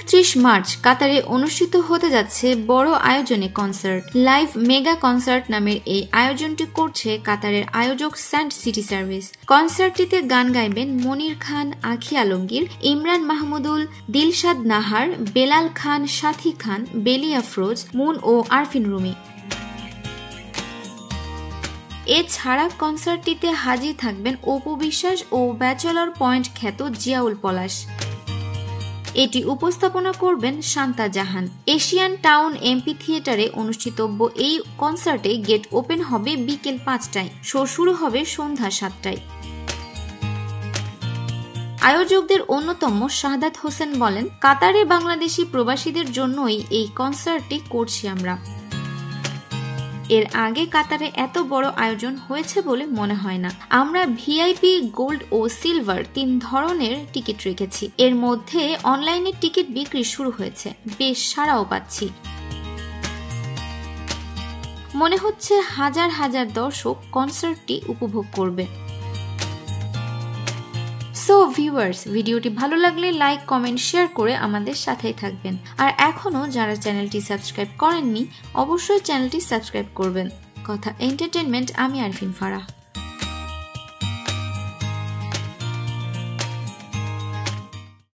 29 March কাতারে অনুষ্ঠিত হতে যাচ্ছে বড় আয়োজনে কনসার্ট। লাইভ মেগা কনসার্ট নামের এই আয়োজনটি করছে কাতারের আয়োজক স্যান্ড সিটি সার্ভিস। কনসার্টটিতে গান গাইবেন মনির খান, আখি আলমগীর, ইমরান মাহমুদুল, দিলশাদ নাহার, বেলাল খান, সাথী খান, বেলি আফরোজ, মুন ও আরফিন রুমি। এছাড়া কনসার্টটিতে হাজির থাকবেন অপু বিশ্বাস ও ব্যাচেলর পয়েন্ট খ্যাত জিয়াউল পলাশ। এটি উপস্থাপনা করবেন শান্তা জাহান। এশিয়ান টাউন এমপি থিয়েটারে অনুষ্ঠিতব্য এই কনসার্টে গেট ওপেন হবে বিকেল 5টায়, শো শুরু হবে সন্ধ্যা 7টায়। আয়োজকদের অন্যতম শাহাদাত হোসেন বলেন, কাতারে বাংলাদেশি প্রবাসীদের জন্যই এই কনসার্টটি করছি আমরা। এর আগে কাতারে এত বড় আয়োজন হয়েছে বলে মনে হয় না। আমরা ভিআইপি, গোল্ড ও সিলভার 3 ধরনের টিকিট রেখেছি। এর মধ্যে অনলাইনে টিকিট বিক্রি শুরু হয়েছে, বেশ সাড়াও পাচ্ছি। মনে হচ্ছে হাজার হাজার দর্শক কনসার্টটি উপভোগ করবে। সো ভিউয়ার্স, ভিডিওটি ভালো লাগলে লাইক, কমেন্ট, শেয়ার করে আমাদের সাথেই থাকবেন। আর এখনো যারা চ্যানেলটি সাবস্ক্রাইব করেননি অবশ্যই চ্যানেলটি সাবস্ক্রাইব করবেন। কথা এন্টারটেইনমেন্ট, আমি আরফিন ফারাহ।